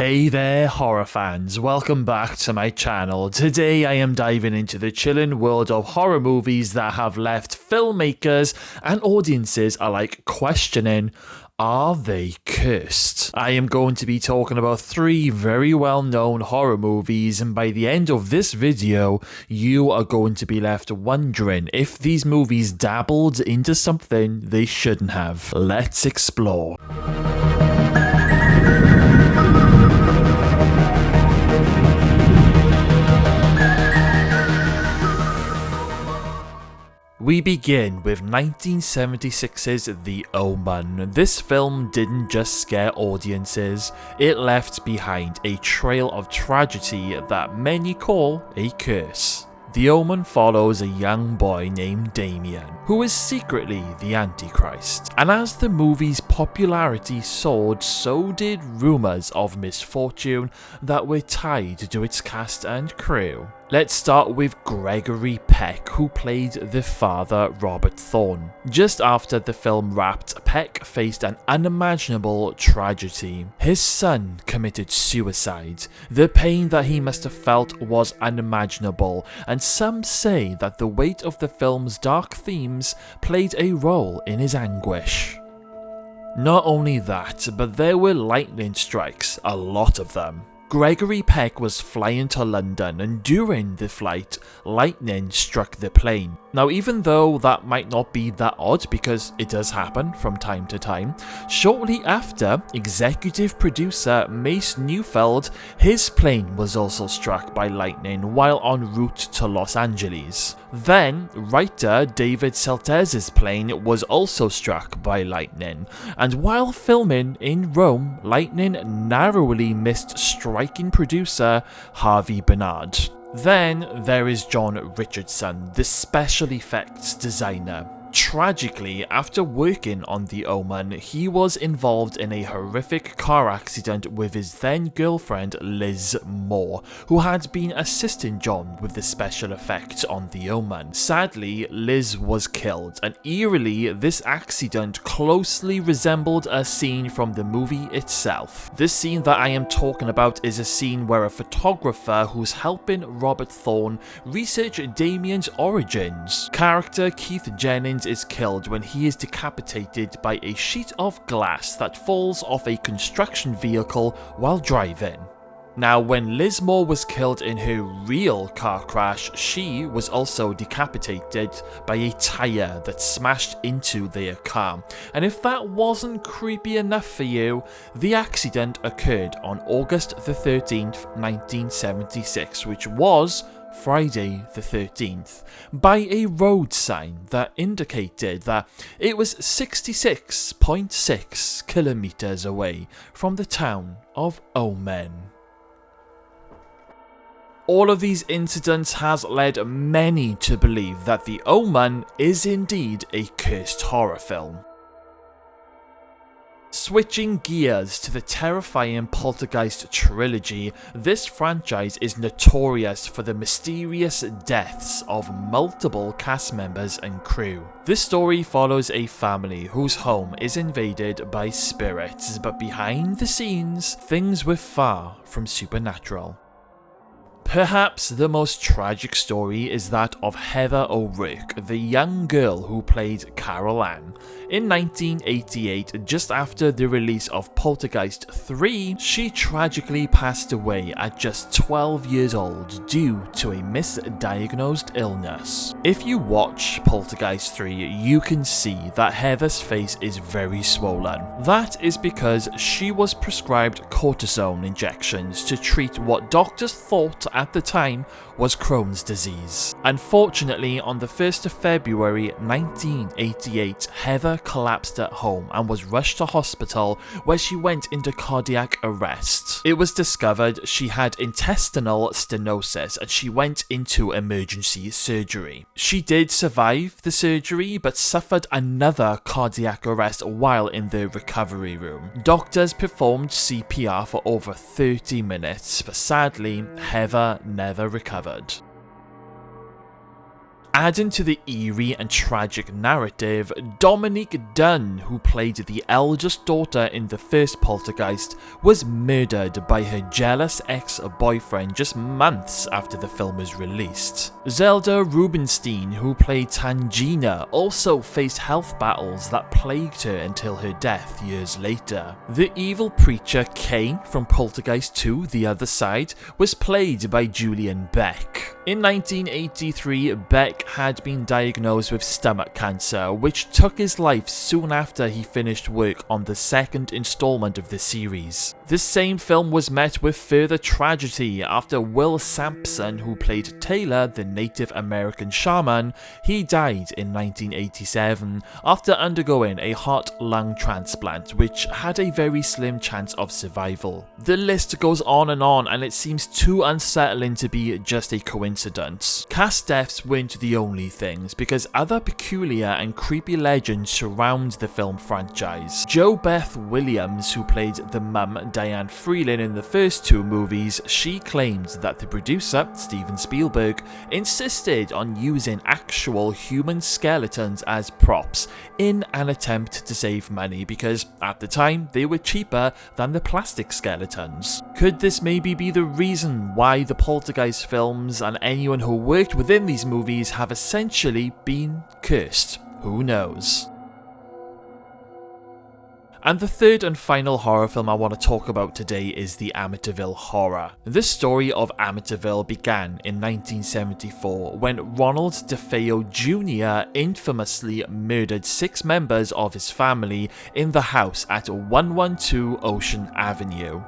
Hey there horror fans, welcome back to my channel. Today I am diving into the chilling world of horror movies that have left filmmakers and audiences alike questioning, are they cursed? I am going to be talking about 3 very well known horror movies, and by the end of this video you are going to be left wondering if these movies dabbled into something they shouldn't have. Let's explore. We begin with 1976's The Omen. This film didn't just scare audiences, it left behind a trail of tragedy that many call a curse. The Omen follows a young boy named Damien, who is secretly the Antichrist, and as the movie's popularity soared, so did rumours of misfortune that were tied to its cast and crew. Let's start with Gregory Peck, who played the father Robert Thorne. Just after the film wrapped, Peck faced an unimaginable tragedy. His son committed suicide. The pain that he must have felt was unimaginable, and some say that the weight of the film's dark themes played a role in his anguish. Not only that, but there were lightning strikes, a lot of them. Gregory Peck was flying to London, and during the flight, lightning struck the plane. Now, even though that might not be that odd because it does happen from time to time, shortly after, executive producer Mace Neufeld, his plane was also struck by lightning while en route to Los Angeles. Then, writer David Seltzer's plane was also struck by lightning, and while filming in Rome, lightning narrowly missed striking producer Harvey Bernard. Then there is John Richardson, the special effects designer. Tragically, after working on The Omen, he was involved in a horrific car accident with his then girlfriend Liz Moore, who had been assisting John with the special effects on The Omen. Sadly, Liz was killed, and eerily, this accident closely resembled a scene from the movie itself. This scene that I am talking about is a scene where a photographer who's helping Robert Thorne research Damien's origins. Character Keith Jennings is killed when he is decapitated by a sheet of glass that falls off a construction vehicle while driving. Now, when Liz Moore was killed in her real car crash, she was also decapitated by a tyre that smashed into their car. And if that wasn't creepy enough for you, the accident occurred on August the 13th, 1976, which was Friday the 13th, by a road sign that indicated that it was 66.6 kilometers away from the town of Omen. All of these incidents has led many to believe that The Omen is indeed a cursed horror film. Switching gears to the terrifying Poltergeist trilogy, this franchise is notorious for the mysterious deaths of multiple cast members and crew. This story follows a family whose home is invaded by spirits, but behind the scenes, things were far from supernatural. Perhaps the most tragic story is that of Heather O'Rourke, the young girl who played Carol Ann. In 1988, just after the release of Poltergeist 3, she tragically passed away at just 12 years old due to a misdiagnosed illness. If you watch Poltergeist 3, you can see that Heather's face is very swollen. That is because she was prescribed cortisone injections to treat what doctors thought at the time was Crohn's disease. Unfortunately, on the 1st of February 1988, Heather collapsed at home and was rushed to hospital where she went into cardiac arrest. It was discovered she had intestinal stenosis and she went into emergency surgery. She did survive the surgery but suffered another cardiac arrest while in the recovery room. Doctors performed CPR for over 30 minutes, but sadly, Heather never recovered. Adding to the eerie and tragic narrative, Dominique Dunne, who played the eldest daughter in the first Poltergeist, was murdered by her jealous ex-boyfriend just months after the film was released. Zelda Rubinstein, who played Tangina, also faced health battles that plagued her until her death years later. The evil preacher Kane from Poltergeist 2, The Other Side, was played by Julian Beck. In 1983, Beck had been diagnosed with stomach cancer, which took his life soon after he finished work on the second installment of the series. The same film was met with further tragedy after Will Sampson, who played Taylor, the Native American shaman, he died in 1987 after undergoing a heart-lung transplant, which had a very slim chance of survival. The list goes on, and it seems too unsettling to be just a coincidence. Cast deaths weren't the only things, because other peculiar and creepy legends surround the film franchise. Jo Beth Williams, who played the mum Diane Freeland in the first two movies, she claimed that the producer, Steven Spielberg, insisted on using actual human skeletons as props in an attempt to save money because at the time they were cheaper than the plastic skeletons. Could this maybe be the reason why the Poltergeist films and anyone who worked within these movies have essentially been cursed? Who knows? And the third and final horror film I want to talk about today is the Amityville Horror. The story of Amityville began in 1974 when Ronald DeFeo Jr. infamously murdered 6 members of his family in the house at 112 Ocean Avenue.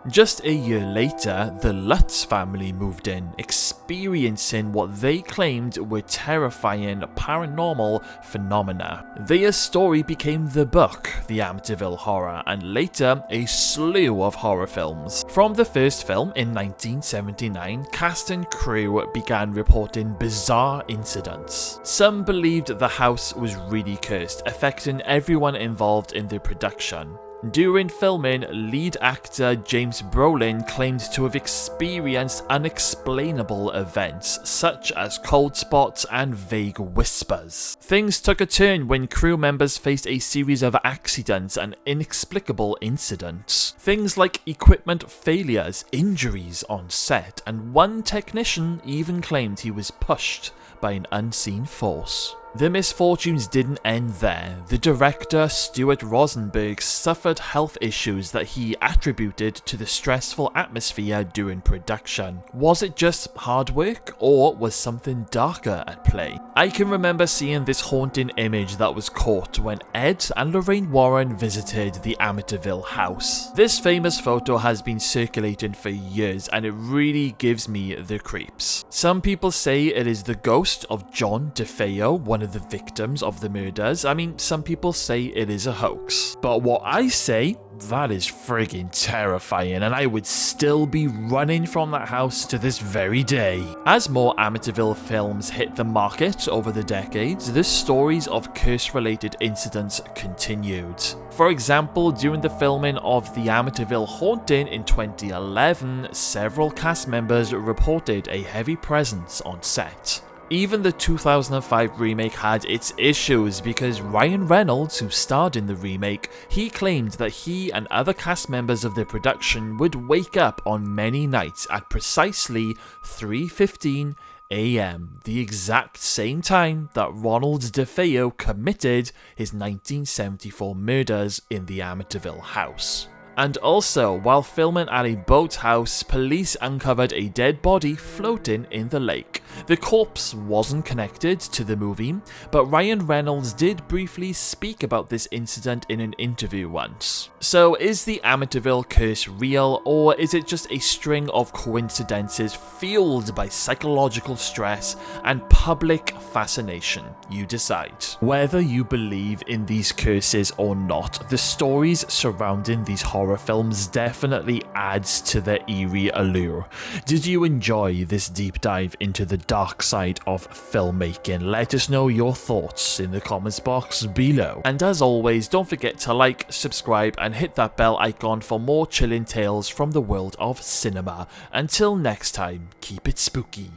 Just a year later, the Lutz family moved in, experiencing what they claimed were terrifying paranormal phenomena. Their story became the book, The Amityville Horror, and later a slew of horror films. From the first film in 1979, cast and crew began reporting bizarre incidents. Some believed the house was really cursed, affecting everyone involved in the production. During filming, lead actor James Brolin claimed to have experienced unexplainable events, such as cold spots and vague whispers. Things took a turn when crew members faced a series of accidents and inexplicable incidents. Things like equipment failures, injuries on set, and one technician even claimed he was pushed by an unseen force. The misfortunes didn't end there. The director, Stuart Rosenberg, suffered health issues that he attributed to the stressful atmosphere during production. Was it just hard work, or was something darker at play? I can remember seeing this haunting image that was caught when Ed and Lorraine Warren visited the Amityville house. This famous photo has been circulating for years, and it really gives me the creeps. Some people say it is the ghost of John DeFeo, one of the victims of the murders. I mean, some people say it is a hoax. But what I say, that is friggin' terrifying, and I would still be running from that house to this very day. As more Amityville films hit the market over the decades, the stories of curse-related incidents continued. For example, during the filming of The Amityville Haunting in 2011, several cast members reported a heavy presence on set. Even the 2005 remake had its issues because Ryan Reynolds, who starred in the remake, he claimed that he and other cast members of the production would wake up on many nights at precisely 3:15 a.m., the exact same time that Ronald DeFeo committed his 1974 murders in the Amityville house. And also, while filming at a boathouse, police uncovered a dead body floating in the lake. The corpse wasn't connected to the movie, but Ryan Reynolds did briefly speak about this incident in an interview once. So is the Amityville curse real, or is it just a string of coincidences fueled by psychological stress and public fascination? You decide. Whether you believe in these curses or not, the stories surrounding these horror films definitely adds to their eerie allure. Did you enjoy this deep dive into the dark side of filmmaking? Let us know your thoughts in the comments box below. And as always, don't forget to like, subscribe, and hit that bell icon for more chilling tales from the world of cinema. Until next time, keep it spooky.